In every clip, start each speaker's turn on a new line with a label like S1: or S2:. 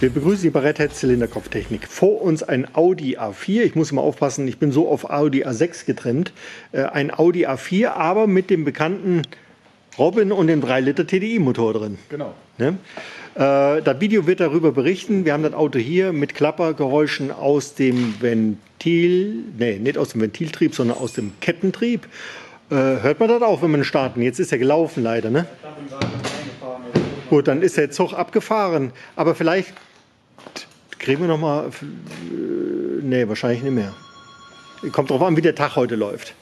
S1: Wir begrüßen die bei Red Hat Zylinderkopftechnik. Vor uns ein Audi A4. Ich muss mal aufpassen, ich bin so auf Audi A6 getrimmt. Ein Audi A4, aber mit dem bekannten Robin und dem 3 Liter TDI-Motor drin.
S2: Genau.
S1: Ne? Das Video wird darüber berichten. Wir haben das Auto hier mit Klappergeräuschen aus dem Ventil, nicht aus dem Ventiltrieb, sondern aus dem Kettentrieb. Hört man das auch, wenn wir starten? Jetzt ist er gelaufen leider, ne? Gut, dann ist der Zug abgefahren. Aber vielleicht kriegen wir noch mal... Nee, wahrscheinlich nicht mehr. Kommt drauf an, wie der Tag heute läuft.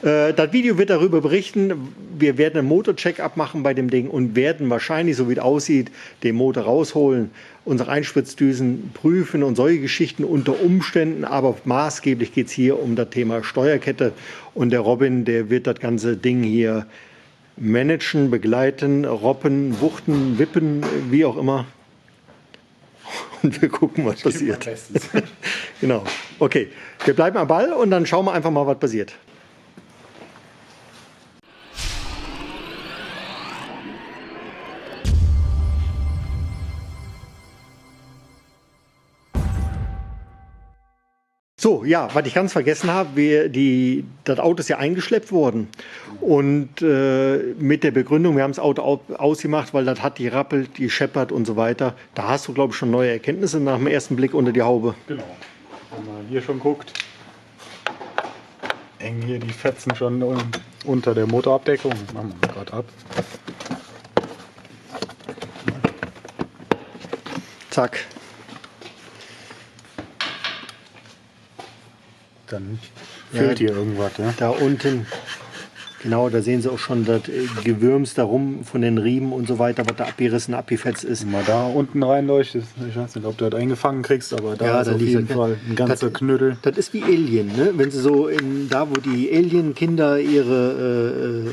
S1: Das Video wird darüber berichten. Wir werden einen Motor-Check-up machen bei dem Ding und werden wahrscheinlich, so wie es aussieht, den Motor rausholen, unsere Einspritzdüsen prüfen und solche Geschichten unter Umständen. Aber maßgeblich geht es hier um das Thema Steuerkette. Und der Robin, der wird das ganze Ding hier managen, begleiten, roppen, wuchten, wippen, wie auch immer. Und wir gucken, was passiert. Genau. Okay, wir bleiben am Ball und dann schauen wir einfach mal, was passiert. So, ja, was ich ganz vergessen habe, das Auto ist ja eingeschleppt worden und mit der Begründung, wir haben das Auto ausgemacht, weil das hat gerappelt, gescheppert und so weiter. Da hast du, glaube ich, schon neue Erkenntnisse nach dem ersten Blick unter die Haube.
S2: Genau, wenn man hier schon guckt, hängen hier die Fetzen schon unter der Motorabdeckung. Machen wir gerade ab.
S1: Zack.
S2: Dann fehlt hier irgendwas. Ja?
S1: Da unten, genau, da sehen Sie auch schon das Gewürms darum von den Riemen und so weiter, was da abgerissen, abgefetzt ist.
S2: Wenn man da unten reinleuchtet, ich weiß nicht, ob du das eingefangen kriegst, aber da
S1: Ja,
S2: ist
S1: da
S2: auf
S1: liegt
S2: jeden
S1: das-
S2: Fall ein ganzer Knödel.
S1: Das ist wie Alien, ne? Wenn Sie so da, wo die Alien-Kinder ihre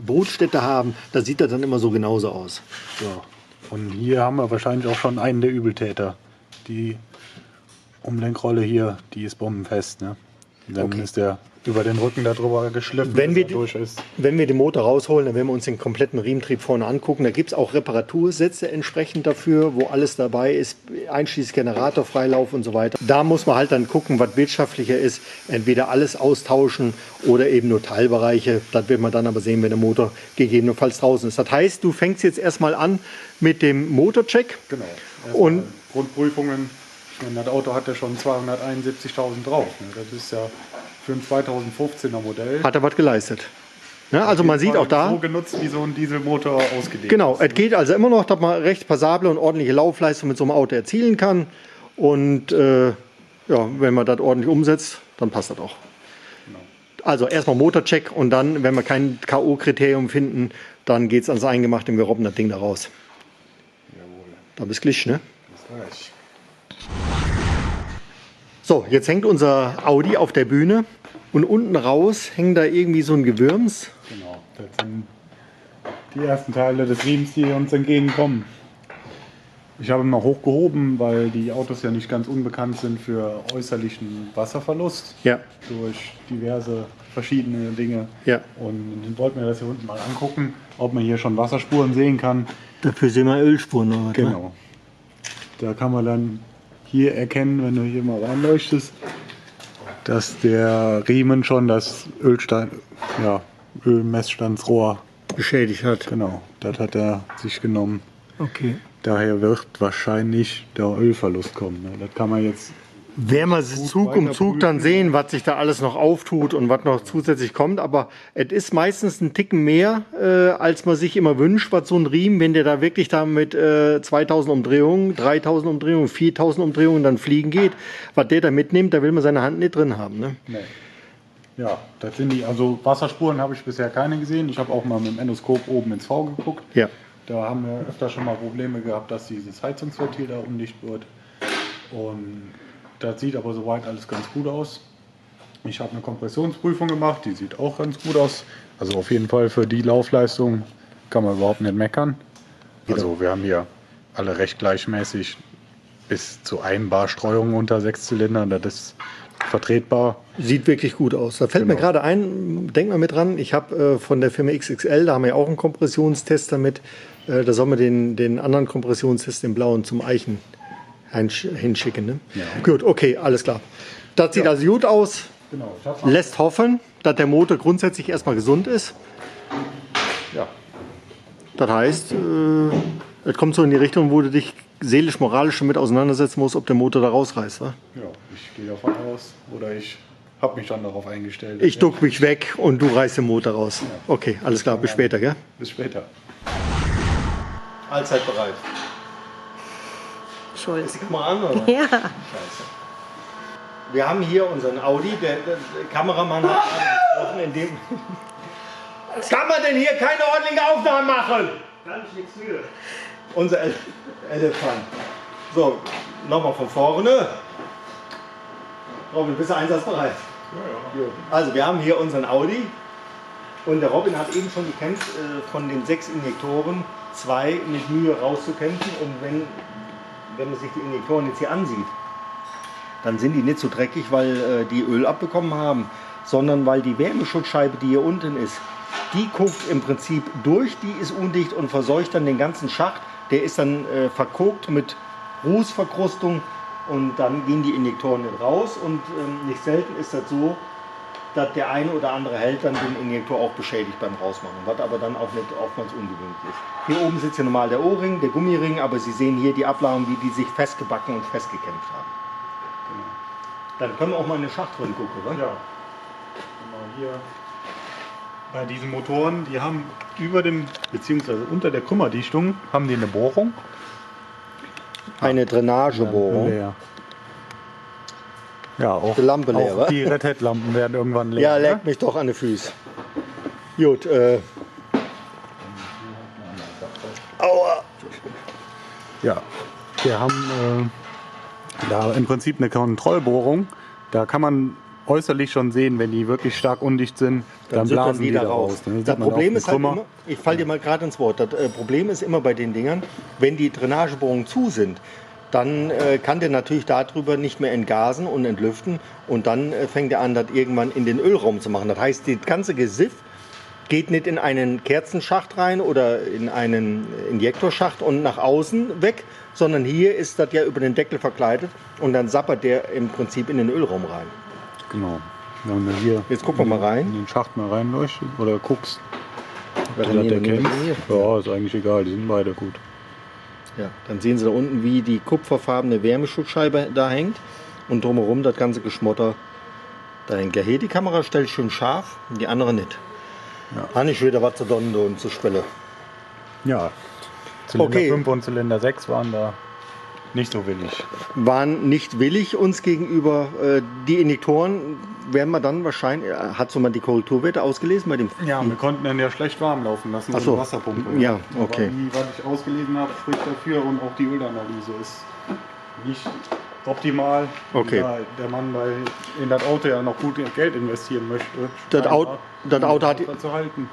S1: Brutstätte haben, da sieht das dann immer so genauso aus.
S2: So. Und hier haben wir wahrscheinlich auch schon einen der Übeltäter. Die Umlenkrolle hier, die ist bombenfest. Ne? Dann
S1: Okay.
S2: ist der über den Rücken darüber geschliffen,
S1: Wenn
S2: bis
S1: wir
S2: er durch ist.
S1: Wenn wir den Motor rausholen, dann werden wir uns den kompletten Riementrieb vorne angucken. Da gibt es auch Reparatursätze entsprechend dafür, wo alles dabei ist, einschließlich Generatorfreilauf und so weiter. Da muss man halt dann gucken, was wirtschaftlicher ist. Entweder alles austauschen oder eben nur Teilbereiche. Das wird man dann aber sehen, wenn der Motor gegebenenfalls draußen ist. Das heißt, du fängst jetzt erstmal an mit dem Motorcheck.
S2: Genau.
S1: Und-
S2: Und Grundprüfungen. Ich meine, das Auto hat ja schon 271.000 drauf. Ne? Das ist ja für ein 2015er Modell.
S1: Hat er was geleistet. Ja, also man sieht auch da,
S2: so genutzt, wie so ein Dieselmotor ausgelegt
S1: genau,
S2: ist.
S1: es geht also immer noch, dass man recht passable und ordentliche Laufleistung mit so einem Auto erzielen kann. Und ja, wenn man das ordentlich umsetzt, dann passt das auch.
S2: Genau.
S1: Also erstmal Motorcheck und dann, wenn wir kein K.O.-Kriterium finden, dann geht es ans Eingemachte und wir robben das Ding da raus.
S2: Jawohl,
S1: Da bist du gleich, ne?
S2: das reicht.
S1: So, jetzt hängt unser Audi auf der Bühne und unten raus hängt da irgendwie so ein Gewürms.
S2: Genau, das sind die ersten Teile des Riemens, die uns entgegenkommen. Ich habe ihn mal hochgehoben, weil die Autos ja nicht ganz unbekannt sind für äußerlichen Wasserverlust
S1: Ja,
S2: durch diverse verschiedene Dinge.
S1: ja.
S2: Und dann wollten wir das hier unten mal angucken, ob man hier schon Wasserspuren sehen kann.
S1: Dafür sehen wir Ölspuren noch. Ne?
S2: Genau. Da kann man dann hier erkennen, wenn du hier mal reinleuchtest, dass der Riemen schon das Ölmessstandsrohr,
S1: Beschädigt hat.
S2: genau, das hat er sich genommen.
S1: Okay.
S2: Daher wird wahrscheinlich der Ölverlust kommen. Ne? Das kann man jetzt,
S1: Werden wir Zug um Zug dann sehen, was sich da alles noch auftut und was noch zusätzlich kommt. Aber es ist meistens ein Ticken mehr, als man sich immer wünscht, was so ein Riemen, wenn der da wirklich da mit 2000 Umdrehungen, 3000 Umdrehungen, 4000 Umdrehungen dann fliegen geht, was der da mitnimmt, da will man seine Hand nicht drin haben. Ne?
S2: nee. Ja, das sind die, also Wasserspuren habe ich bisher keine gesehen. Ich habe auch mal mit dem Endoskop oben ins V geguckt.
S1: Ja.
S2: Da haben wir öfter schon mal Probleme gehabt, dass dieses Heizungsventil da undicht wird. Und das sieht aber soweit alles ganz gut aus. Ich habe eine Kompressionsprüfung gemacht, die sieht auch ganz gut aus. Also auf jeden Fall für die Laufleistung kann man überhaupt nicht meckern. Also wir haben hier alle recht gleichmäßig bis zu 1 Bar Streuung unter 6 Zylindern. Das ist vertretbar.
S1: Sieht wirklich gut aus. Da fällt mir gerade ein, denk mal mit dran, ich habe von der Firma XXL, da haben wir ja auch einen Kompressionstester mit. Da soll man den anderen Kompressionstest, den blauen, zum Eichen hinschicken. Ne?
S2: Ja.
S1: Gut, okay, alles klar. Das sieht also gut aus.
S2: Genau.
S1: Lässt hoffen, dass der Motor grundsätzlich erstmal gesund ist.
S2: Ja.
S1: Das heißt, es kommt so in die Richtung, wo du dich seelisch-moralisch damit auseinandersetzen musst, ob der Motor da rausreißt. Wa?
S2: Ja, ich gehe davon aus, oder ich habe mich dann darauf eingestellt.
S1: Ich duck mich weg und du reißt den Motor raus. Okay, alles klar, bis später, gell?
S2: Bis später.
S1: Allzeit bereit.
S3: Schuld.
S1: Ist die Kamera an, oder?
S3: Ja.
S1: Scheiße. Wir haben hier unseren Audi, der Kameramann hat angesprochen, in dem... Kann man denn hier keine ordentliche Aufnahme machen? Kann ich nichts für. Unser Elefant. So, nochmal von vorne. Robin, bist du einsatzbereit? Ja. Also, wir haben hier unseren Audi. Und der Robin hat eben schon gekämpft, von den 6 Injektoren 2 mit Mühe rauszukämpfen. Und wenn man sich die Injektoren jetzt hier ansieht, dann sind die nicht so dreckig, weil die Öl abbekommen haben, sondern weil die Wärmeschutzscheibe, die hier unten ist, die guckt im Prinzip durch, die ist undicht und verseucht dann den ganzen Schacht. Der ist dann verkokt mit Rußverkrustung und dann gehen die Injektoren nicht raus. Und nicht selten ist das so, dass der eine oder andere Held dann den Injektor auch beschädigt beim Rausmachen, was aber dann auch nicht oftmals ungewöhnlich ist. Hier oben sitzt ja normal der O-Ring, der Gummiring, aber Sie sehen hier die Ablagen, wie die sich festgebacken und festgekämpft haben.
S2: Genau.
S1: Dann können wir auch mal in den Schacht drin gucken, oder?
S2: Ja. Genau hier. Bei diesen Motoren, die haben über dem, beziehungsweise unter der Krümmerdichtung, haben die eine Bohrung.
S1: Eine Drainagebohrung.
S2: Leer. Ja, auch,
S1: Die Lampe leer, wa?
S2: auch die Red Hat Lampen werden irgendwann leer.
S1: Ja,
S2: ne?
S1: leckt mich doch an die Füße. Gut, aua.
S2: Ja, wir haben da im Prinzip eine Kontrollbohrung. Da kann man äußerlich schon sehen, wenn die wirklich stark undicht sind, dann
S1: sind
S2: blasen die da
S1: raus.
S2: raus. Dann sieht
S1: Das
S2: man
S1: Problem
S2: auch
S1: ist halt
S2: Krümmer.
S1: immer, ich falle dir mal gerade ins Wort, das Problem ist immer bei den Dingern, wenn die Drainagebohrungen zu sind, dann kann der natürlich darüber nicht mehr entgasen und entlüften und dann fängt er an, das irgendwann in den Ölraum zu machen. Das heißt, das ganze Gesiff geht nicht in einen Kerzenschacht rein oder in einen Injektorschacht und nach außen weg, sondern hier ist das ja über den Deckel verkleidet und dann sappert der im Prinzip in den Ölraum rein.
S2: Genau. Wenn du hier
S1: Jetzt gucken wir mal rein.
S2: in den Schacht mal reinleuchtet oder guckst, ob
S1: Wer
S2: du das
S1: trainiert, wer
S2: erkennst.
S1: trainiert?
S2: Ja, ist eigentlich egal, die sind beide gut.
S1: Ja, dann sehen Sie da unten, wie die kupferfarbene Wärmeschutzscheibe da hängt und drumherum das ganze Geschmotter da hängt. Ja, hier die Kamera stellt schön scharf, die andere nicht.
S2: Ja.
S1: Habe ich wieder was zu donnen und zu Schwelle.
S2: Ja, Zylinder
S1: Okay.
S2: 5 und Zylinder 6 waren da nicht so willig.
S1: Waren nicht willig uns gegenüber. Die Injektoren werden wir dann wahrscheinlich, hat so mal die Korrekturwerte ausgelesen bei dem.
S2: Ja, wir konnten dann ja schlecht warm laufen lassen,
S1: Ach so.
S2: ohne Wasserpumpe.
S1: Ja, okay.
S2: Aber die, was ich ausgelesen habe, spricht dafür und auch die Ölanalyse ist nicht optimal.
S1: Okay.
S2: Da der Mann in das Auto ja noch gut Geld investieren möchte.
S1: Das Auto hat-
S2: zu halten.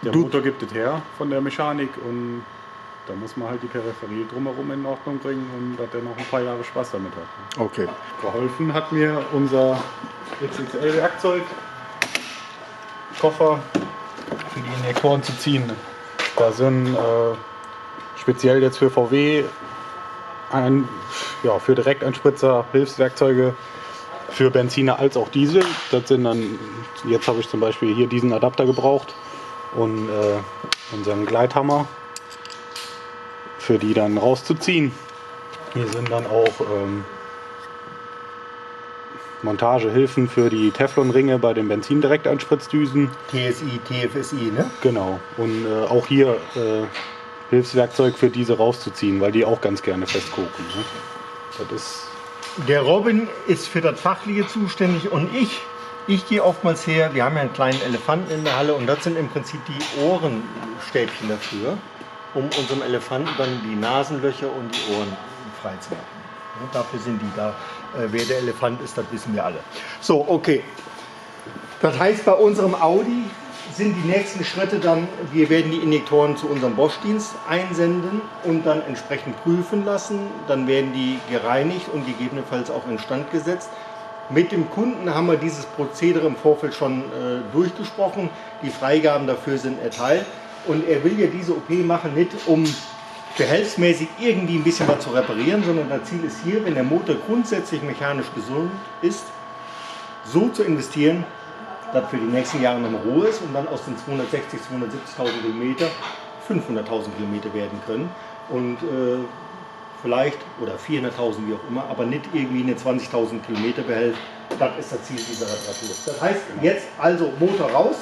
S2: Der
S1: Du-
S2: Motor gibt es her von der Mechanik und da muss man halt die Peripherie drumherum in Ordnung bringen und dass er noch ein paar Jahre Spaß damit hat.
S1: Okay.
S2: Geholfen hat mir unser XXL-Werkzeug, Koffer für die Injektoren zu ziehen. Da sind speziell jetzt für VW für Direkteinspritzer Hilfswerkzeuge für Benziner als auch Diesel. Das sind dann, jetzt habe ich zum Beispiel hier diesen Adapter gebraucht und unseren Gleithammer für die dann rauszuziehen. Hier sind dann auch Montagehilfen für die Teflonringe bei den Benzindirekteinspritzdüsen.
S1: TSI, TFSI, ne?
S2: Genau. Und auch hier Hilfswerkzeug für diese rauszuziehen, weil die auch ganz gerne festkochen. Ne? Das ist
S1: Der Robin ist für das Fachliche zuständig und ich gehe oftmals her, wir haben ja einen kleinen Elefanten in der Halle und das sind im Prinzip die Ohrenstäbchen dafür, um unserem Elefanten dann die Nasenlöcher und die Ohren frei zu machen. Ja, dafür sind die da. Wer der Elefant ist, das wissen wir alle. So, okay. Das heißt, bei unserem Audi sind die nächsten Schritte dann, wir werden die Injektoren zu unserem Bosch-Dienst einsenden und dann entsprechend prüfen lassen. Dann werden die gereinigt und gegebenenfalls auch instand gesetzt. Mit dem Kunden haben wir dieses Prozedere im Vorfeld schon durchgesprochen. Die Freigaben dafür sind erteilt. Und er will ja diese OP machen, nicht um behelfsmäßig irgendwie ein bisschen was zu reparieren, sondern das Ziel ist hier, wenn der Motor grundsätzlich mechanisch gesund ist, so zu investieren, dass für die nächsten Jahre noch Ruhe ist und dann aus den 260.000, 270.000 Kilometer 500.000 Kilometer werden können. Und vielleicht, oder 400.000, wie auch immer, aber nicht irgendwie eine 20.000 Kilometer behält. Das ist das Ziel dieser Reparatur. Das heißt, jetzt also Motor raus.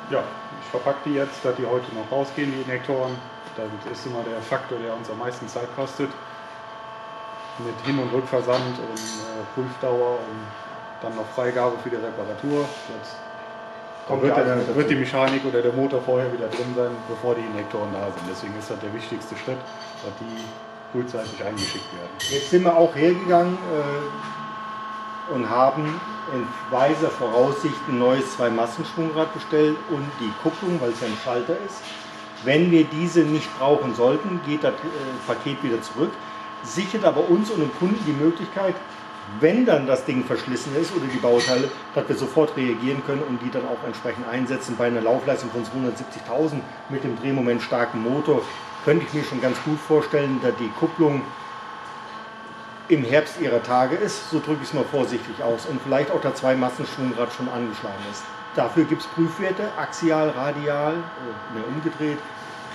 S2: Ja, ich verpacke die jetzt, dass die heute noch rausgehen, die Injektoren. Das ist immer der Faktor, der uns am meisten Zeit kostet. Mit Hin- und Rückversand und Prüfdauer und dann noch Freigabe für die Reparatur. Jetzt wird die Mechanik oder der Motor vorher wieder drin sein, bevor die Injektoren da sind. Deswegen ist das der wichtigste Schritt, dass die frühzeitig eingeschickt werden.
S1: Jetzt sind wir auch hergegangen und haben in weiser Voraussicht ein neues 2-Massenschwungrad bestellt und die Kupplung, weil es ja ein Schalter ist. Wenn wir diese nicht brauchen sollten, geht das Paket wieder zurück, sichert aber uns und dem Kunden die Möglichkeit, wenn dann das Ding verschlissen ist oder die Bauteile, dass wir sofort reagieren können und die dann auch entsprechend einsetzen. Bei einer Laufleistung von 270.000 mit dem Drehmoment starken Motor könnte ich mir schon ganz gut vorstellen, dass die Kupplung im Herbst ihrer Tage ist, so drücke ich es mal vorsichtig aus, und vielleicht auch das 2-Massenschwungrad schon angeschlagen ist. Dafür gibt es Prüfwerte, axial, radial, umgedreht,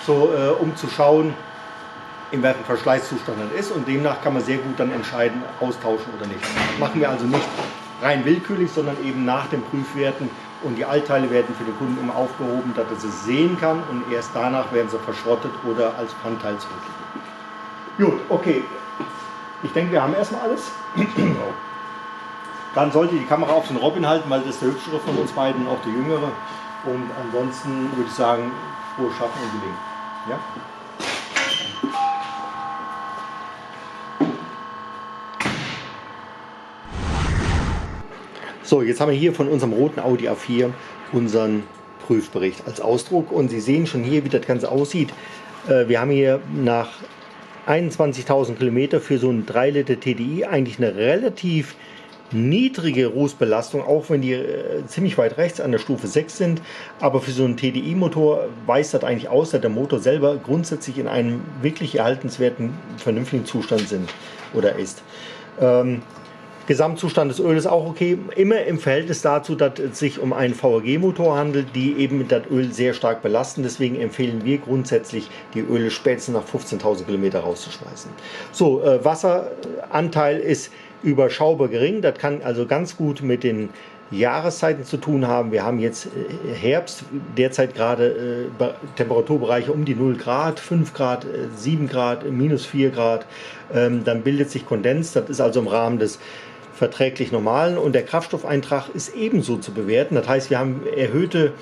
S1: so, um zu schauen, in welchem Verschleißzustand das ist, und demnach kann man sehr gut dann entscheiden, austauschen oder nicht. Das machen wir also nicht rein willkürlich, sondern eben nach den Prüfwerten, und die Altteile werden für den Kunden immer aufgehoben, dass er sie sehen kann, und erst danach werden sie verschrottet oder als Pfandteil zurückgegeben. Gut, okay. Ich denke, wir haben erstmal alles. Dann sollte die Kamera auf den Robin halten, weil das ist der hübschere von uns beiden, auch der jüngere. Und ansonsten würde ich sagen, frohes Schaffen und Gelingen. Ja? So, jetzt haben wir hier von unserem roten Audi A4 unseren Prüfbericht als Ausdruck. Und Sie sehen schon hier, wie das Ganze aussieht. Wir haben hier nach 21.000 Kilometer für so einen 3 Liter TDI eigentlich eine relativ niedrige Rußbelastung, auch wenn die ziemlich weit rechts an der Stufe 6 sind. Aber für so einen TDI-Motor weist das eigentlich aus, dass der Motor selber grundsätzlich in einem wirklich erhaltenswerten, vernünftigen Zustand sind oder ist. Gesamtzustand des Öls auch okay, immer im Verhältnis dazu, dass es sich um einen VAG-Motor handelt, die eben das Öl sehr stark belasten. Deswegen empfehlen wir grundsätzlich, die Öle spätestens nach 15.000 Kilometer rauszuschmeißen. So, Wasseranteil ist überschaubar gering. Das kann also ganz gut mit den Jahreszeiten zu tun haben. Wir haben jetzt Herbst, derzeit gerade Temperaturbereiche um die 0 Grad, 5 Grad, 7 Grad, minus 4 Grad. Dann bildet sich Kondens. Das ist also im Rahmen des verträglich normalen, und der Kraftstoffeintrag ist ebenso zu bewerten. Das heißt, wir haben erhöhte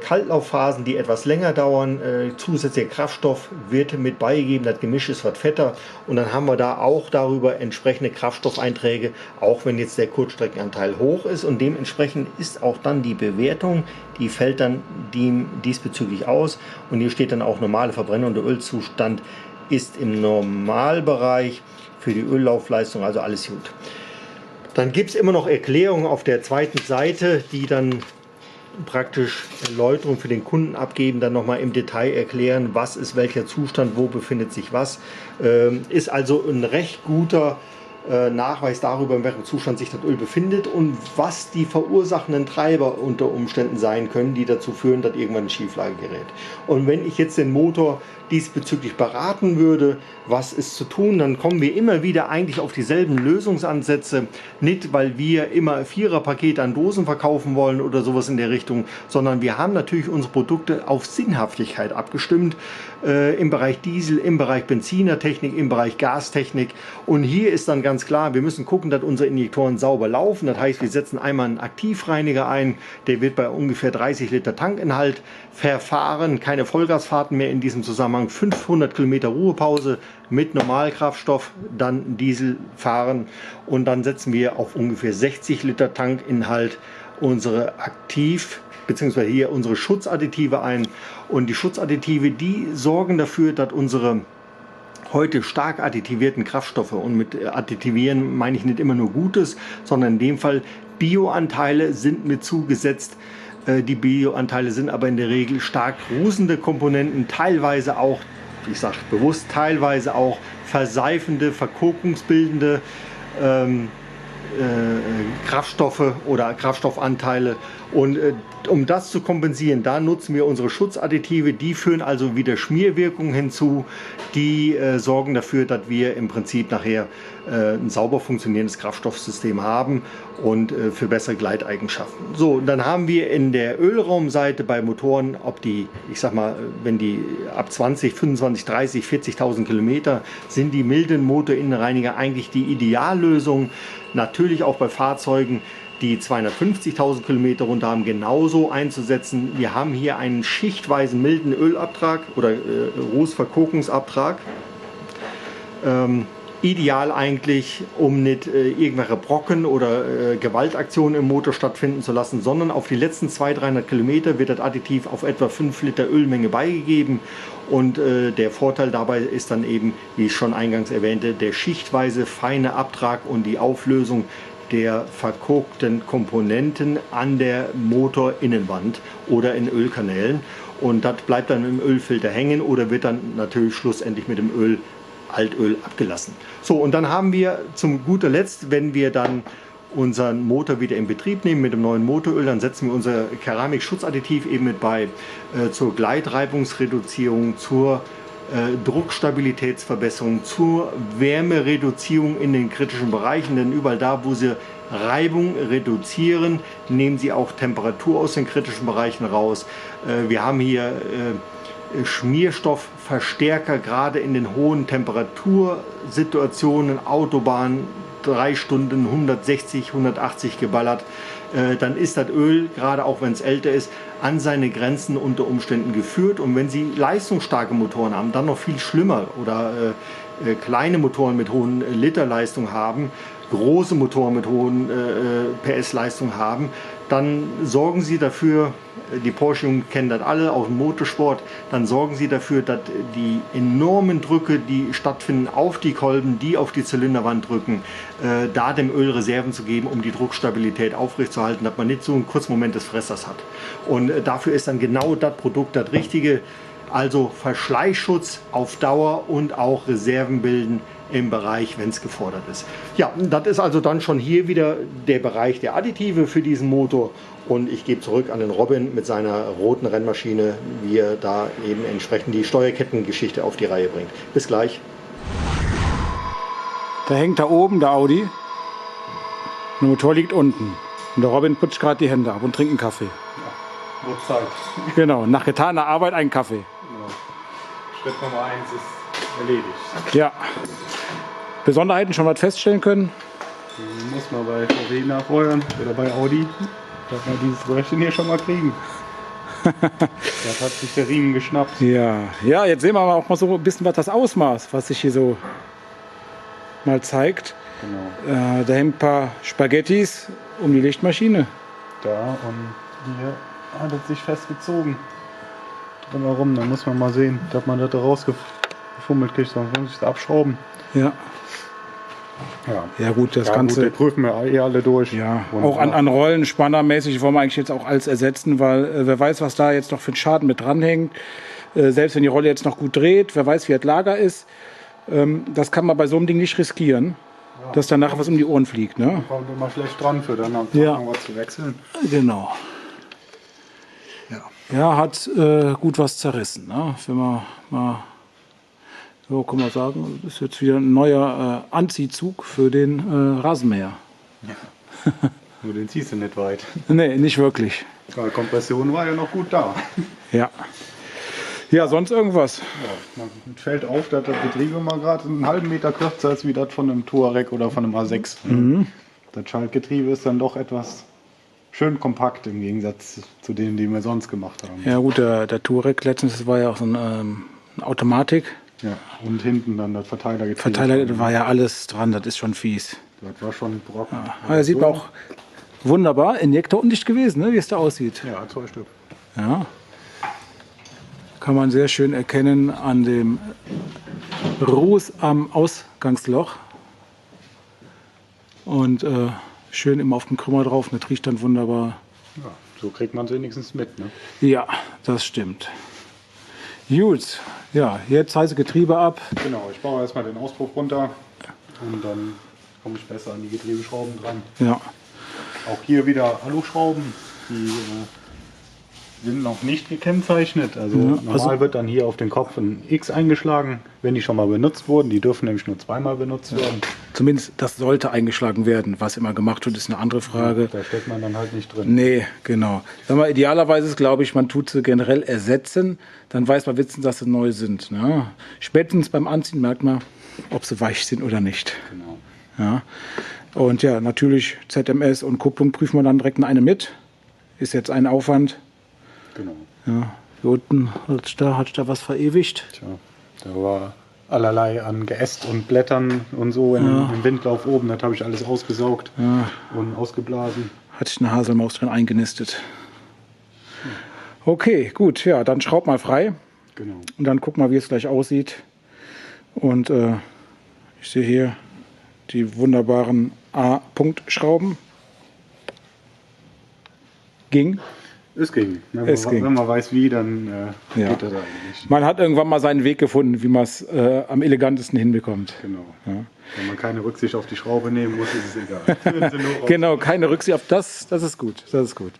S1: Kaltlauffphasen, die etwas länger dauern. Zusätzlicher Kraftstoff wird mit beigegeben, das Gemisch ist was fetter, und dann haben wir da auch darüber entsprechende Kraftstoffeinträge, auch wenn jetzt der Kurzstreckenanteil hoch ist, und dementsprechend ist auch dann die Bewertung, die fällt dann diesbezüglich aus, und hier steht dann auch normale Verbrennung, und der Ölzustand ist im Normalbereich für die Öllaufleistung, also alles gut. Dann gibt es immer noch Erklärungen auf der zweiten Seite, die dann praktisch Erläuterung für den Kunden abgeben, dann nochmal im Detail erklären, was ist welcher Zustand, wo befindet sich was. Ist also ein recht guter Nachweis darüber, in welchem Zustand sich das Öl befindet und was die verursachenden Treiber unter Umständen sein können, die dazu führen, dass irgendwann eine Schieflage gerät. Und wenn ich jetzt den Motor diesbezüglich beraten würde, was ist zu tun, dann kommen wir immer wieder eigentlich auf dieselben Lösungsansätze. Nicht, weil wir immer Viererpakete an Dosen verkaufen wollen oder sowas in der Richtung, sondern wir haben natürlich unsere Produkte auf Sinnhaftigkeit abgestimmt, im Bereich Diesel, im Bereich Benzinertechnik, im Bereich Gastechnik. Und hier ist dann ganz klar, wir müssen gucken, dass unsere Injektoren sauber laufen. Das heißt, wir setzen einmal einen Aktivreiniger ein, der wird bei ungefähr 30 Liter Tankinhalt verfahren, keine Vollgasfahrten mehr in diesem Zusammenhang, 500 Kilometer Ruhepause mit Normalkraftstoff, dann Diesel fahren, und dann setzen wir auf ungefähr 60 Liter Tankinhalt unsere beziehungsweise hier unsere Schutzadditive ein, und die Schutzadditive, die sorgen dafür, dass unsere heute stark additivierten Kraftstoffe, und mit additivieren meine ich nicht immer nur Gutes, sondern in dem Fall Bioanteile sind mit zugesetzt. Die Bioanteile sind aber in der Regel stark rußende Komponenten, teilweise auch, ich sage bewusst, teilweise auch verseifende, verkokungsbildende Kraftstoffe oder Kraftstoffanteile. Und um das zu kompensieren, da nutzen wir unsere Schutzadditive. Die führen also wieder Schmierwirkungen hinzu. Die sorgen dafür, dass wir im Prinzip nachher ein sauber funktionierendes Kraftstoffsystem haben und für bessere Gleiteigenschaften. So, und dann haben wir in der Ölraumseite bei Motoren, ob die, ich sag mal, wenn die ab 20, 25, 30, 40.000 Kilometer sind, die milden Motorinnenreiniger eigentlich die Ideallösung. Natürlich auch bei Fahrzeugen, die 250.000 Kilometer runter haben, genauso einzusetzen. Wir haben hier einen schichtweisen milden Ölabtrag oder Rußverkokungsabtrag. Ideal eigentlich, um nicht irgendwelche Brocken oder Gewaltaktionen im Motor stattfinden zu lassen, sondern auf die letzten 200-300 Kilometer wird das Additiv auf etwa 5 Liter Ölmenge beigegeben. Und der Vorteil dabei ist dann eben, wie ich schon eingangs erwähnte, der schichtweise feine Abtrag und die Auflösung der verkokten Komponenten an der Motorinnenwand oder in Ölkanälen. Und das bleibt dann im Ölfilter hängen oder wird dann natürlich schlussendlich mit dem Altöl abgelassen. So, und dann haben wir zum guter Letzt, wenn wir dann unseren Motor wieder in Betrieb nehmen mit dem neuen Motoröl, dann setzen wir unser Keramik-Schutzadditiv eben mit bei zur Gleitreibungsreduzierung, zur Druckstabilitätsverbesserung, zur Wärmereduzierung in den kritischen Bereichen, denn überall da, wo sie Reibung reduzieren, nehmen sie auch Temperatur aus den kritischen Bereichen raus. Wir haben hier Schmierstoffverstärker, gerade in den hohen Temperatursituationen, Autobahn 3 Stunden 160, 180 geballert, dann ist das Öl, gerade auch wenn es älter ist, an seine Grenzen unter Umständen geführt. Und wenn Sie leistungsstarke Motoren haben, dann noch viel schlimmer, oder kleine Motoren mit hohen Literleistung haben, große Motoren mit hohen PS-Leistung haben, dann sorgen Sie dafür, die Porsche-Jungen kennen das alle, auch im Motorsport, dann sorgen Sie dafür, dass die enormen Drücke, die stattfinden auf die Kolben, die auf die Zylinderwand drücken, da dem Öl Reserven zu geben, um die Druckstabilität aufrechtzuerhalten, dass man nicht so einen kurzen Moment des Fressers hat. Und dafür ist dann genau das Produkt das Richtige. Also Verschleißschutz auf Dauer und auch Reserven bilden im Bereich, wenn es gefordert ist. Ja, das ist also dann schon hier wieder der Bereich der Additive für diesen Motor. Und ich gebe zurück an den Robin mit seiner roten Rennmaschine, wie er da eben entsprechend die Steuerkettengeschichte auf die Reihe bringt. Bis gleich.
S3: Da hängt da oben der Audi. Der Motor liegt unten. Und der Robin putzt gerade die Hände ab und trinkt einen Kaffee.
S2: Ja, wird Zeit.
S3: Genau, nach getaner Arbeit einen Kaffee.
S2: Genau. Schritt Nummer 1 ist erledigt.
S3: Ja. Besonderheiten schon was feststellen können?
S2: Muss man bei VW nachheuern oder bei Audi, dass wir dieses Röhrchen hier schon mal kriegen. Das hat sich der Riemen geschnappt.
S3: Ja, ja, jetzt sehen wir auch mal so ein bisschen was das Ausmaß, was sich hier so mal zeigt.
S2: Genau.
S3: Da hängen ein paar Spaghettis um die Lichtmaschine.
S2: Da und hier hat es sich festgezogen. Drumherum, da muss man mal sehen, dass man das da rausgefummelt kriegt, sonst muss ich es abschrauben.
S3: Ja. Ja gut, das Ganze.
S2: Gut, die prüfen wir alle durch.
S3: Ja, auch an Rollen, spannermäßig wollen wir eigentlich jetzt auch alles ersetzen, weil wer weiß, was da jetzt noch für einen Schaden mit dranhängt. Selbst wenn die Rolle jetzt noch gut dreht, wer weiß, wie das Lager ist. Das kann man bei so einem Ding nicht riskieren, dass dann nachher was um die Ohren fliegt. Ne?
S2: Da kommt immer schlecht dran für dann noch was zu wechseln.
S3: Genau. Ja, hat gut was zerrissen. Ne? Wenn man mal, so kann man sagen, das ist jetzt wieder ein neuer Anziehzug für den Rasenmäher.
S2: Ja. Nur den ziehst du nicht weit.
S3: Nee, nicht wirklich.
S2: Die Kompression war ja noch gut da.
S3: Ja. Ja, sonst irgendwas?
S2: Ja, man fällt auf, dass das Getriebe mal gerade einen halben Meter kürzer ist wie das von einem Touareg oder von einem A6. Mhm. Das Schaltgetriebe ist dann doch etwas schön kompakt im Gegensatz zu denen, die wir sonst gemacht haben.
S3: Ja gut, der Touareg letztens, das war ja auch so eine Automatik.
S2: Ja, und hinten dann das Verteilergetriebe.
S3: Verteiler war ja alles dran, das ist schon fies.
S2: Das war schon ein Brocken.
S3: Ja. Aber sieht man auch wunderbar, Injektor undicht gewesen, ne, wie es da aussieht.
S2: Ja, 2 Stück.
S3: Ja. Kann man sehr schön erkennen an dem Ruß am Ausgangsloch. Und schön immer auf dem Krümmer drauf. Das riecht dann wunderbar.
S2: Ja, so kriegt man es wenigstens mit. Ne?
S3: Ja, das stimmt. Gut, ja, jetzt heiße Getriebe ab.
S2: Genau, ich baue erstmal den Auspuff runter und dann komme ich besser an die Getriebeschrauben dran.
S3: Ja,
S2: Auch hier wieder Aluschrauben, die sind noch nicht gekennzeichnet. Also normal wird dann hier auf den Kopf ein X eingeschlagen, wenn die schon mal benutzt wurden. Die dürfen nämlich nur zweimal benutzt werden.
S3: zumindest das sollte eingeschlagen werden. Was immer gemacht wird, ist eine andere Frage.
S2: Da steckt man dann halt nicht drin.
S3: Nee, genau. Sag mal, idealerweise ist, glaube ich, man tut sie generell ersetzen. Dann weiß man wenigstens, dass sie neu sind. Ne? Spätestens beim Anziehen merkt man, ob sie weich sind oder nicht.
S2: Genau.
S3: Ja. Und ja, natürlich ZMS und Kupplung prüfen wir dann direkt in eine mit. Ist jetzt ein Aufwand.
S2: Genau.
S3: Ja, hier unten hat da was verewigt.
S2: Tja, da war allerlei an Geäst und Blättern und so im Windlauf oben. Das habe ich alles ausgesaugt und ausgeblasen.
S3: Hat sich eine Haselmaus drin eingenistet. Okay, gut, ja, dann schraub mal frei.
S2: Genau.
S3: Und dann guck mal, wie es gleich aussieht. Und ich sehe hier die wunderbaren A-Punkt-Schrauben. Ging.
S2: Es ging.
S3: Es ging.
S2: Wenn man weiß wie, dann
S3: Ja.
S2: geht das eigentlich.
S3: Man hat irgendwann mal seinen Weg gefunden, wie man es am elegantesten hinbekommt.
S2: Genau.
S3: Ja.
S2: Wenn man keine Rücksicht auf die Schraube nehmen muss, ist es egal. Wenn sie nur raus-
S3: Genau, keine Rücksicht auf das. Das ist gut. Das ist gut.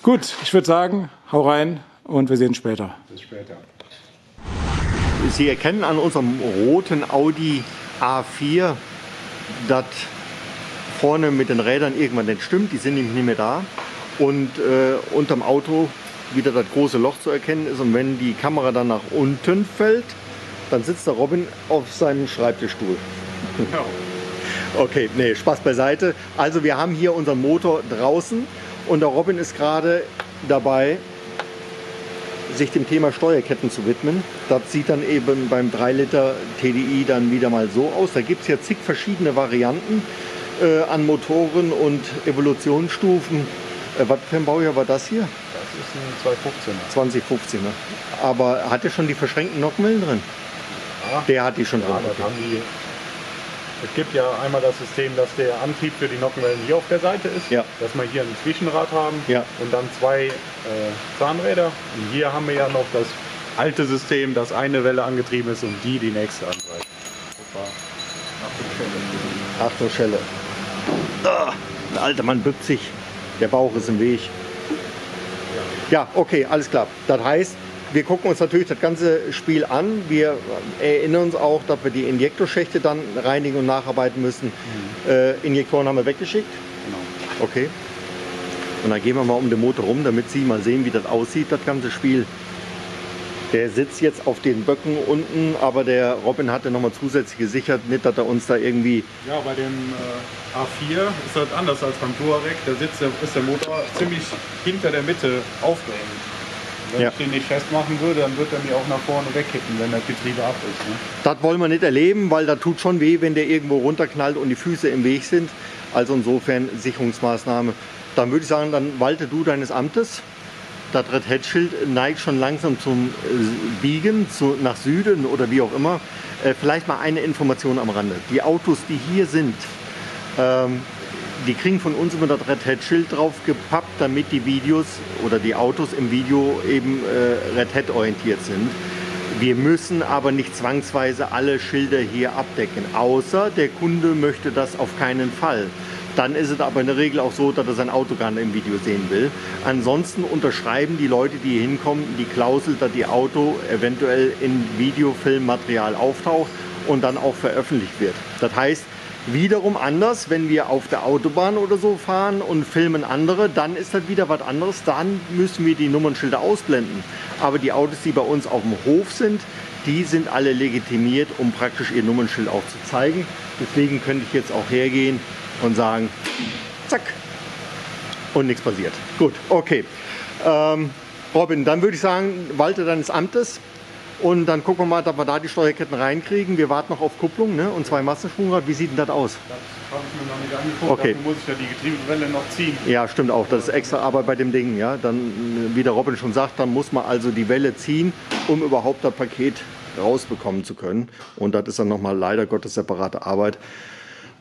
S3: Gut, ich würde sagen, hau rein und wir sehen uns später.
S2: Bis später.
S1: Sie erkennen an unserem roten Audi A4, dass vorne mit den Rädern irgendwann nicht stimmt. Die sind nämlich nicht mehr da. Und unterm Auto wieder das große Loch zu erkennen ist. Und wenn die Kamera dann nach unten fällt, dann sitzt der Robin auf seinem Schreibtischstuhl.
S2: Ja.
S1: Okay, nee, Spaß beiseite. Also wir haben hier unseren Motor draußen und der Robin ist gerade dabei, sich dem Thema Steuerketten zu widmen. Das sieht dann eben beim 3 Liter TDI dann wieder mal so aus. Da gibt es ja zig verschiedene Varianten an Motoren und Evolutionsstufen. Was für ein Baujahr war das hier?
S2: Das ist ein 215er.
S1: 2015er. Aber hat er schon die verschränkten Nockenwellen drin?
S2: Ja.
S1: Der hat die schon drin.
S2: Ja, das haben die. Es gibt ja einmal das System, dass der Antrieb für die Nockenwellen hier auf der Seite ist,
S1: Ja.
S2: dass wir hier ein Zwischenrad haben
S1: Ja.
S2: und dann 2 Zahnräder. Und hier haben wir ja noch das alte System, dass eine Welle angetrieben ist und die nächste antreibt.
S1: Achtung, Schelle. Ah, der alte Mann bückt sich. Der Bauch ist im Weg. Ja, okay, alles klar. Das heißt, wir gucken uns natürlich das ganze Spiel an. Wir erinnern uns auch, dass wir die Injektorschächte dann reinigen und nacharbeiten müssen. Injektoren haben wir weggeschickt.
S2: Genau.
S1: Okay. Und dann gehen wir mal um den Motor rum, damit Sie mal sehen, wie das aussieht, das ganze Spiel. Der sitzt jetzt auf den Böcken unten, aber der Robin hatte nochmal zusätzlich gesichert, nicht, dass er uns da irgendwie...
S2: Ja, bei dem A4 ist das anders als beim Touareg. Da ist der Motor ziemlich hinter der Mitte aufgehängt. Wenn
S1: Ja.
S2: ich den nicht festmachen würde, dann wird er mir auch nach vorne wegkippen, wenn das Getriebe ab ist. Ne?
S1: Das wollen wir nicht erleben, weil das tut schon weh, wenn der irgendwo runterknallt und die Füße im Weg sind. Also insofern Sicherungsmaßnahme. Dann würde ich sagen, dann walte du deines Amtes. Das Red Hat Schild neigt schon langsam zum Biegen, nach Süden oder wie auch immer. Vielleicht mal eine Information am Rande. Die Autos, die hier sind, die kriegen von uns immer das Red Hat Schild drauf gepappt, damit die Videos oder die Autos im Video eben Red Hat orientiert sind. Wir müssen aber nicht zwangsweise alle Schilder hier abdecken, außer der Kunde möchte das auf keinen Fall. Dann ist es aber in der Regel auch so, dass er sein Auto gar nicht im Video sehen will. Ansonsten unterschreiben die Leute, die hier hinkommen, die Klausel, dass ihr Auto eventuell in Videofilmmaterial auftaucht und dann auch veröffentlicht wird. Das heißt, wiederum anders, wenn wir auf der Autobahn oder so fahren und filmen andere, dann ist das wieder was anderes. Dann müssen wir die Nummernschilder ausblenden. Aber die Autos, die bei uns auf dem Hof sind, die sind alle legitimiert, um praktisch ihr Nummernschild auch zu zeigen. Deswegen könnte ich jetzt auch hergehen und sagen, zack, und nichts passiert. Gut, okay. Robin, dann würde ich sagen, walte deines Amtes und dann gucken wir mal, dass wir da die Steuerketten reinkriegen. Wir warten noch auf Kupplung, ne? Und 2 Massenschwungrad. Wie sieht denn das aus?
S2: Das habe ich mir noch nicht angeguckt.
S1: Okay.
S2: Dafür muss ich ja die Getriebewelle noch ziehen.
S1: Ja, stimmt auch. Das ist extra Arbeit bei dem Ding. Ja? Dann, wie der Robin schon sagt, dann muss man also die Welle ziehen, um überhaupt das Paket rausbekommen zu können. Und das ist dann nochmal leider Gottes separate Arbeit,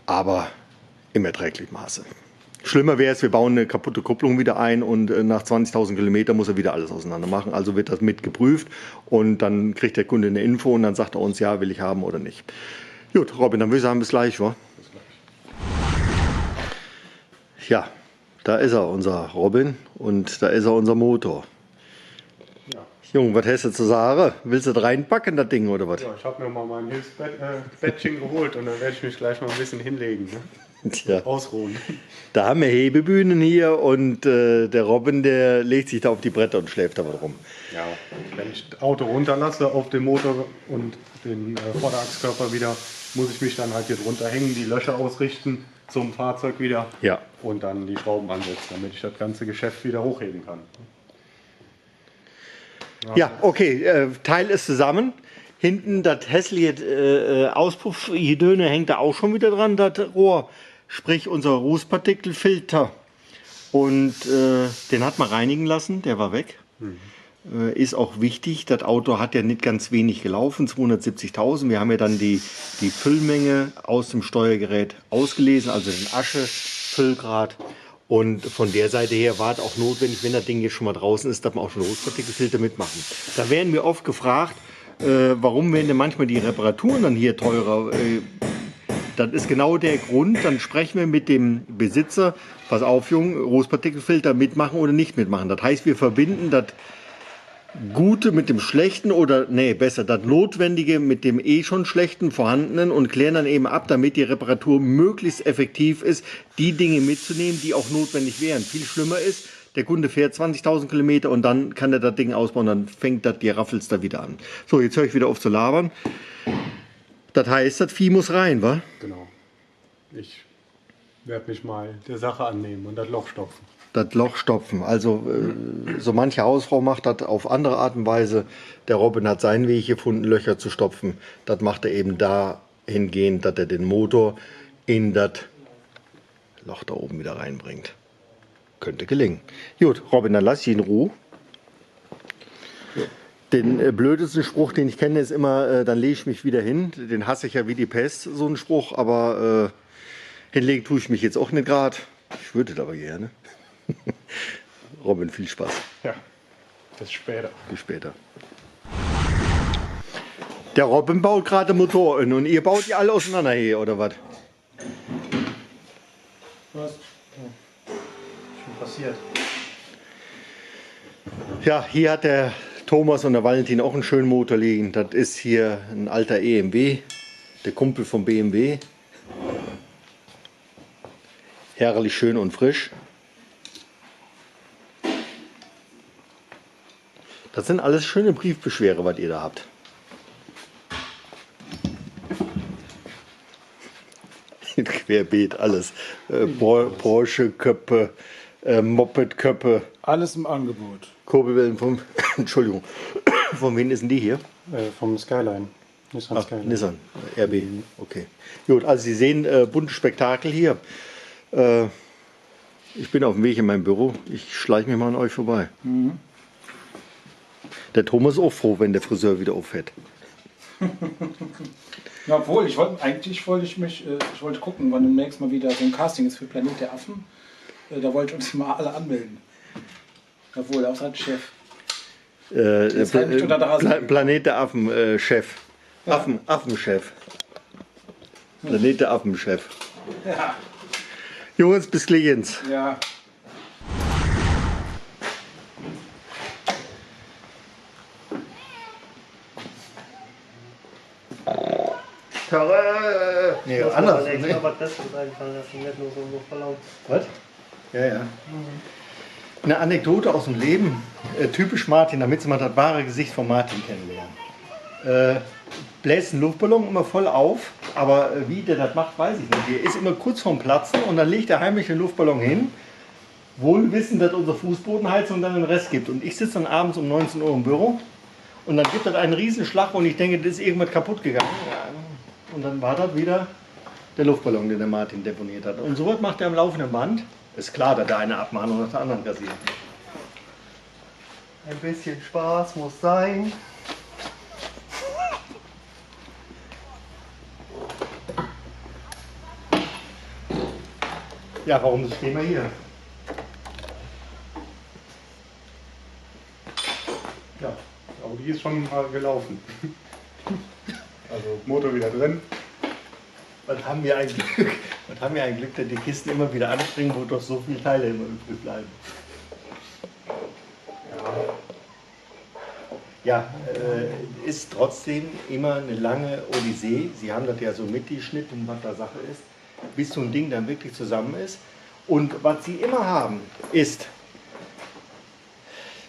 S1: aber im erträglichen Maße. Schlimmer wäre es, wir bauen eine kaputte Kupplung wieder ein und nach 20.000 Kilometern muss er wieder alles auseinander machen. Also wird das mit geprüft und dann kriegt der Kunde eine Info und dann sagt er uns, ja, will ich haben oder nicht. Gut, Robin, dann würde ich sagen, bis gleich, wa? Ja, da ist er, unser Robin, und da ist er, unser Motor.
S2: Ja.
S1: Junge, was hast du zu sagen? Willst du das reinpacken, das Ding, oder was?
S2: Ja, ich habe mir mal mein Hilfsbettchen geholt und dann werde ich mich gleich mal ein bisschen hinlegen. Ne?
S1: Tja.
S2: Ausruhen.
S1: Da haben wir Hebebühnen hier und der Robin, der legt sich da auf die Bretter und schläft da was rum.
S2: Ja, wenn ich das Auto runterlasse auf den Motor und den Vorderachskörper wieder, muss ich mich dann halt hier drunter hängen, die Löcher ausrichten zum Fahrzeug wieder
S1: Ja.
S2: und dann die Schrauben ansetzen, damit ich das ganze Geschäft wieder hochheben kann.
S1: Ja, okay, Teil ist zusammen. Hinten das hässliche Auspuffgedöne hängt da auch schon wieder dran, das Rohr. Sprich unser Rußpartikelfilter. Und den hat man reinigen lassen, der war weg. Ist auch wichtig, das Auto hat ja nicht ganz wenig gelaufen, 270.000. Wir haben ja dann die Füllmenge aus dem Steuergerät ausgelesen, also den Aschefüllgrad. Und von der Seite her war es auch notwendig, wenn das Ding hier schon mal draußen ist, dass man auch schon Rußpartikelfilter mitmachen. Da werden wir oft gefragt, warum werden denn manchmal die Reparaturen dann hier teurer? Das ist genau der Grund. Dann sprechen wir mit dem Besitzer. Pass auf, Junge, Rußpartikelfilter mitmachen oder nicht mitmachen. Das heißt, wir verbinden das Gute mit dem Schlechten oder, nee, besser, das Notwendige mit dem eh schon Schlechten vorhandenen und klären dann eben ab, damit die Reparatur möglichst effektiv ist, die Dinge mitzunehmen, die auch notwendig wären. Viel schlimmer ist, der Kunde fährt 20.000 Kilometer und dann kann er das Ding ausbauen, dann fängt das die Raffels da wieder an. So, jetzt höre ich wieder auf zu labern. Das heißt, das Vieh muss rein, wa?
S2: Genau. Ich werde mich mal der Sache annehmen und das Loch stopfen.
S1: Das Loch stopfen. Also so manche Hausfrau macht das auf andere Art und Weise. Der Robin hat seinen Weg gefunden, Löcher zu stopfen. Das macht er eben dahingehend, dass er den Motor in das Loch da oben wieder reinbringt. Könnte gelingen. Gut, Robin, dann lass ich ihn in Ruhe. Den blödesten Spruch, den ich kenne, ist immer, dann lege ich mich wieder hin. Den hasse ich ja wie die Pest, so einen Spruch. Aber hinlegen tue ich mich jetzt auch nicht gerade. Ich würde das aber gerne. Robin, viel Spaß.
S2: Ja, bis später.
S1: Bis später. Der Robin baut gerade Motoren und ihr baut die alle auseinander hier, oder was?
S3: Was? Schon passiert.
S1: Ja, hier hat der Thomas und der Valentin auch einen schönen Motor liegen. Das ist hier ein alter EMW, der Kumpel vom BMW. Herrlich schön und frisch. Das sind alles schöne Briefbeschwere, was ihr da habt. Querbeet, alles. Porsche-Köpfe, Moped-Köpfe.
S3: Alles im Angebot.
S1: Kurbelwellen vom, Entschuldigung, von wem ist denn die hier?
S2: Vom Skyline. Nissan
S1: Ach,
S2: Skyline.
S1: Nissan, RB, okay. Gut, also Sie sehen bunte Spektakel hier. Ich bin auf dem Weg in mein Büro. Ich schleiche mich mal an euch vorbei. Der Thomas ist auch froh, wenn der Friseur wieder aufhört.
S3: Ja, obwohl, ich wollte gucken, wann demnächst mal wieder so ein Casting ist für Planet der Affen. Da wollte ich uns mal alle anmelden. Obwohl, außer als Chef.
S1: Planet der Affen, Chef.
S3: Ja.
S1: Affenchef. Planet der Affenchef.
S3: Ja.
S1: Jungs, bis gleich.
S3: Ja.
S1: Nee, anders.
S4: Ich habe was Besseres einfallen lassen, nicht nur so verlaufen.
S1: Was? Ja, ja. Eine Anekdote aus dem Leben, typisch Martin, damit Sie mal das wahre Gesicht von Martin kennenlernen. Bläst einen Luftballon immer voll auf, aber wie der das macht, weiß ich nicht. Der ist immer kurz vorm Platzen und dann legt er heimlich den Luftballon hin, wohl wissend, dass unsere Fußbodenheizung dann den Rest gibt. Und ich sitze dann abends um 19 Uhr im Büro und dann gibt das einen Riesenschlag und ich denke, das ist irgendwas kaputt gegangen. Und dann war das wieder der Luftballon, den der Martin deponiert hat. Und sowas macht er am laufenden Band. Ist klar, dass da eine Abmahnung nach der anderen kassiert.
S4: Ein bisschen Spaß muss sein.
S1: Ja, warum stehen wir hier?
S2: Ja, Audi ist schon mal gelaufen. Also Motor wieder drin.
S1: Was haben wir ein Glück, was haben wir ein Glück, dass die Kisten immer wieder anspringen, wo doch so viele Teile immer übrig bleiben. Ja, ist trotzdem immer eine lange Odyssee. Sie haben das ja so mitgeschnitten, was da Sache ist, bis so ein Ding dann wirklich zusammen ist. Und was Sie immer haben, ist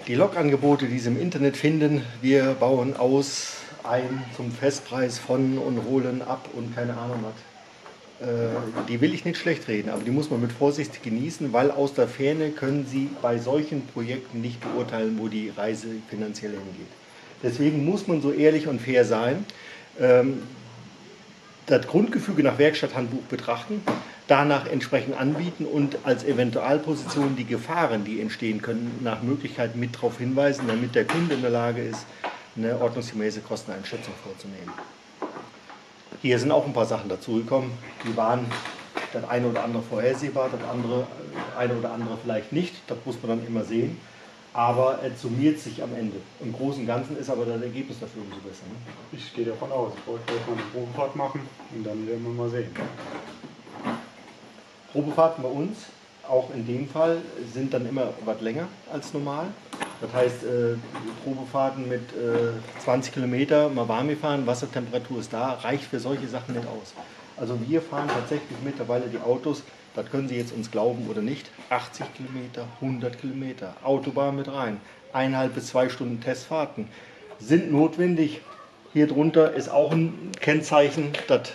S1: die Lokangebote, die Sie im Internet finden. Wir bauen aus, ein zum Festpreis von und holen ab und keine Ahnung was. Die will ich nicht schlecht reden, aber die muss man mit Vorsicht genießen, weil aus der Ferne können Sie bei solchen Projekten nicht beurteilen, wo die Reise finanziell hingeht. Deswegen muss man so ehrlich und fair sein, das Grundgefüge nach Werkstatthandbuch betrachten, danach entsprechend anbieten und als Eventualposition die Gefahren, die entstehen können, nach Möglichkeit mit darauf hinweisen, damit der Kunde in der Lage ist, eine ordnungsgemäße Kosteneinschätzung vorzunehmen. Hier sind auch ein paar Sachen dazugekommen, die waren das eine oder andere vorhersehbar, das eine oder andere vielleicht nicht, das muss man dann immer sehen. Aber es summiert sich am Ende. Im Großen und Ganzen ist aber das Ergebnis dafür umso besser. Ne?
S2: Ich gehe davon aus, ich wollte gleich mal eine Probefahrt machen und dann werden wir mal sehen.
S1: Probefahrten bei uns, auch in dem Fall, sind dann immer was länger als normal. Das heißt, Probefahrten mit 20 Kilometer mal warm gefahren, Wassertemperatur ist da, reicht für solche Sachen nicht aus. Also wir fahren tatsächlich mittlerweile die Autos, das können Sie jetzt uns glauben oder nicht, 80 Kilometer, 100 Kilometer, Autobahn mit rein, 1,5 bis 2 Stunden Testfahrten sind notwendig. Hier drunter ist auch ein Kennzeichen, das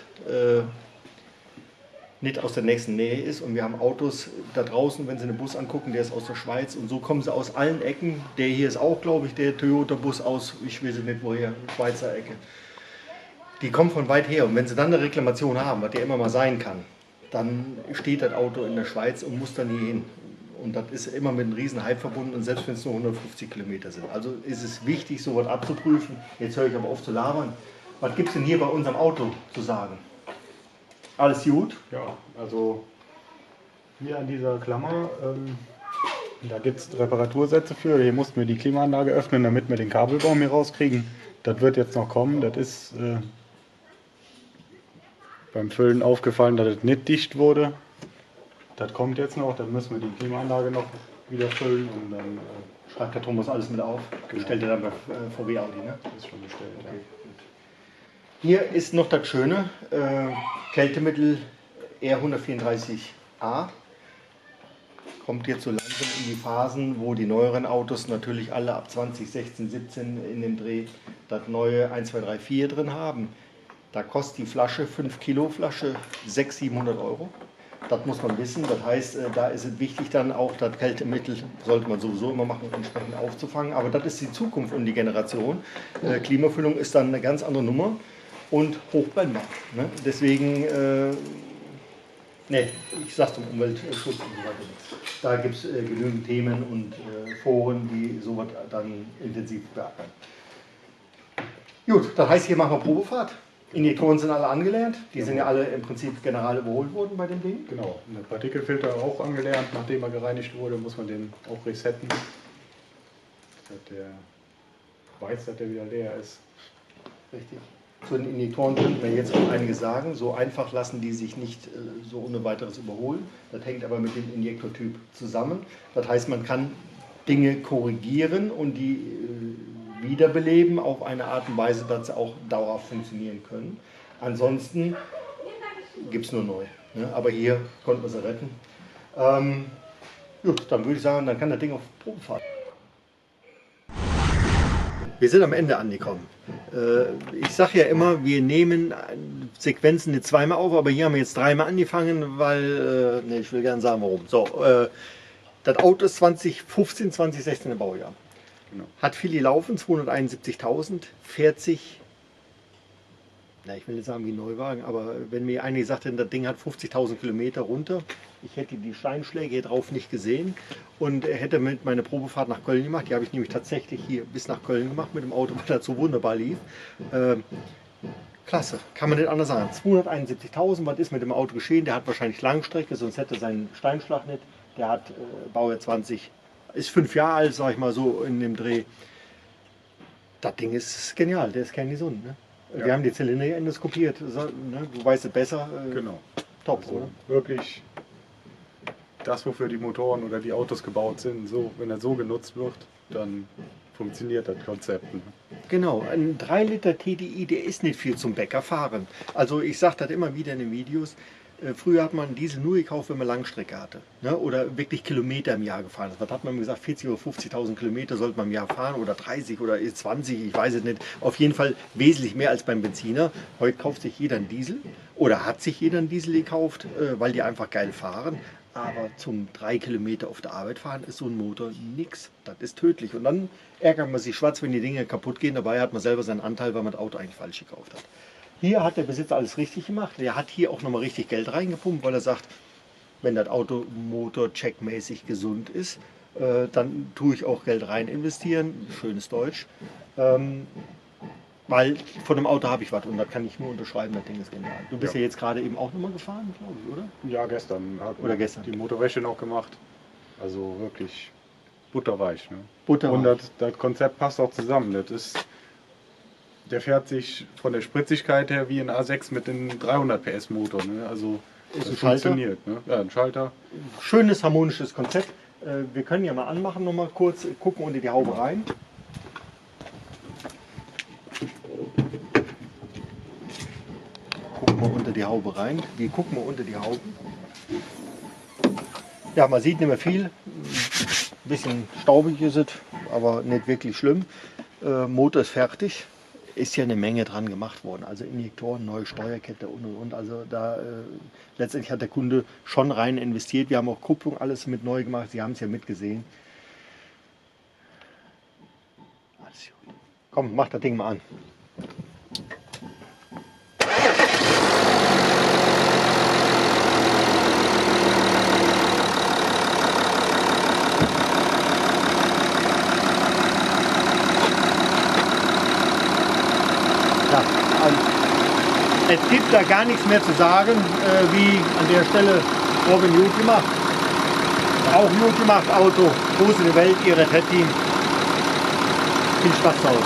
S1: nicht aus der nächsten Nähe ist. Und wir haben Autos da draußen, wenn Sie einen Bus angucken, der ist aus der Schweiz. Und so kommen sie aus allen Ecken. Der hier ist auch, glaube ich, der Toyota-Bus aus, ich weiß nicht woher, Schweizer Ecke. Die kommen von weit her. Und wenn Sie dann eine Reklamation haben, was ja immer mal sein kann, dann steht das Auto in der Schweiz und muss dann hier hin. Und das ist immer mit einem riesen Hype verbunden, und selbst wenn es nur 150 Kilometer sind. Also ist es wichtig, sowas abzuprüfen. Jetzt höre ich aber auf zu labern. Was gibt es denn hier bei unserem Auto zu sagen? Alles gut?
S2: Ja, also hier an dieser Klammer, da gibt es Reparatursätze für. Hier mussten wir die Klimaanlage öffnen, damit wir den Kabelbaum hier rauskriegen. Das wird jetzt noch kommen. Das ist beim Füllen aufgefallen, dass es nicht dicht wurde. Das kommt jetzt noch. Dann müssen wir die Klimaanlage noch wieder füllen und dann
S1: Schreibt der Thomas alles mit auf.
S2: Genau.
S1: Stellt er dann bei VW Audi, ne?
S2: ist schon bestellt.
S1: Okay, gut. Hier ist noch das Schöne, Kältemittel R134a. Kommt jetzt so langsam in die Phasen, wo die neueren Autos natürlich alle ab 2016, 17 in dem Dreh das neue 1, 2, 3, 4 drin haben. Da kostet die Flasche, 5 Kilo Flasche, 600, 700 Euro. Das muss man wissen. Das heißt, da ist es wichtig dann auch, das Kältemittel, sollte man sowieso immer machen, entsprechend aufzufangen. Aber das ist die Zukunft und die Generation. Klimafüllung ist dann eine ganz andere Nummer und hochbrennbar. Ne? Deswegen, ich sage zum Umweltschutz und so weiter nichts. Da gibt es genügend Themen und Foren, die sowas dann intensiv beackern. Gut, das heißt, hier machen wir Probefahrt. Injektoren sind alle angelernt, die sind ja alle im Prinzip general überholt worden bei dem Ding.
S2: Genau, und der Partikelfilter auch angelernt, nachdem er gereinigt wurde, muss man den auch resetten. Dass der weiß, dass der wieder leer ist.
S1: Richtig. Zu den Injektoren könnten wir jetzt auch einiges sagen. So einfach lassen die sich nicht so ohne weiteres überholen. Das hängt aber mit dem Injektortyp zusammen. Das heißt, man kann Dinge korrigieren und die wiederbeleben auf eine Art und Weise, dass sie auch dauerhaft funktionieren können. Ansonsten gibt es nur neu. Ne? Aber hier konnten wir sie retten. Gut, dann würde ich sagen, dann kann das Ding auf Probefahrt. Wir sind am Ende angekommen. Ich sage ja immer, wir nehmen Sequenzen nicht zweimal auf, aber hier haben wir jetzt dreimal angefangen, weil, ich will gerne sagen, warum. So, das Auto ist 2015, 2016 im Baujahr.
S2: Genau.
S1: Hat viel gelaufen, 271.000, fährt sich, ich will nicht sagen wie ein Neuwagen, aber wenn mir einer gesagt hätte, das Ding hat 50.000 Kilometer runter, ich hätte die Steinschläge hier drauf nicht gesehen und er hätte mit meine Probefahrt nach Köln gemacht, die habe ich nämlich tatsächlich hier bis nach Köln gemacht mit dem Auto, weil das so wunderbar lief. Klasse, kann man nicht anders sagen. 271.000, was ist mit dem Auto geschehen? Der hat wahrscheinlich Langstrecke, sonst hätte er seinen Steinschlag nicht. Der hat Baujahr 20, ist 5 Jahre alt, sag ich mal so, in dem Dreh. Das Ding ist genial, der ist kerngesund. Ne?
S2: Ja.
S1: Wir haben die Zylinder hier endoskopiert, so, ne? Du weißt es besser.
S2: Genau.
S1: Top,
S2: Also
S1: oder?
S2: wirklich das, wofür die Motoren oder die Autos gebaut sind, so, wenn er so genutzt wird, dann funktioniert das Konzept. Ne?
S1: Genau, ein 3 Liter TDI, der ist nicht viel zum Bäcker fahren. Also ich sage das immer wieder in den Videos. Früher hat man Diesel nur gekauft, wenn man Langstrecke hatte. Ne? Oder wirklich Kilometer im Jahr gefahren ist. Was hat man immer gesagt? 40.000 oder 50.000 Kilometer sollte man im Jahr fahren oder 30 oder 20, ich weiß es nicht. Auf jeden Fall wesentlich mehr als beim Benziner. Heute kauft sich jeder einen Diesel oder hat sich jeder einen Diesel gekauft, weil die einfach geil fahren. Aber zum 3 Kilometer auf der Arbeit fahren ist so ein Motor nix. Das ist tödlich. Und dann ärgert man sich schwarz, wenn die Dinge kaputt gehen. Dabei hat man selber seinen Anteil, weil man das Auto eigentlich falsch gekauft hat. Hier hat der Besitzer alles richtig gemacht. Der hat hier auch nochmal richtig Geld reingepumpt, weil er sagt, wenn das Auto motorcheckmäßig gesund ist, dann tue ich auch Geld rein investieren. Schönes Deutsch. Weil von dem Auto habe ich was und das kann ich nur unterschreiben, das Ding ist genial. Du bist ja, jetzt gerade eben auch nochmal gefahren, glaube ich, oder?
S2: Ja, gestern hat
S1: Oder gestern.
S2: die Motorwäsche noch gemacht. Also wirklich butterweich. Ne?
S1: Butterweich.
S2: Und das Konzept passt auch zusammen. Das ist, der fährt sich von der Spritzigkeit her wie ein A6 mit dem 300 PS Motor. Ne? Also
S1: Ist
S2: das
S1: ein Schalter?
S2: funktioniert. Ne? Ja, ein Schalter.
S1: Schönes harmonisches Konzept. Wir können ja mal anmachen, nochmal kurz gucken unter die Haube rein. Gucken wir unter die Haube rein. Wir gucken mal unter die Haube. Ja, man sieht nicht mehr viel. Ein bisschen staubig ist es, aber nicht wirklich schlimm. Motor ist fertig. Ist ja eine Menge dran gemacht worden. Also Injektoren, neue Steuerkette und. Also da letztendlich hat der Kunde schon rein investiert. Wir haben auch Kupplung alles mit neu gemacht. Sie haben es ja mitgesehen. Alles gut. Komm, mach das Ding mal an. Ja, es gibt da gar nichts mehr zu sagen, wie an der Stelle Robin gut gemacht. Auch gut gemacht, Auto, groß in der Welt, ihr Red Hat Team. Viel Spaß zu Hause.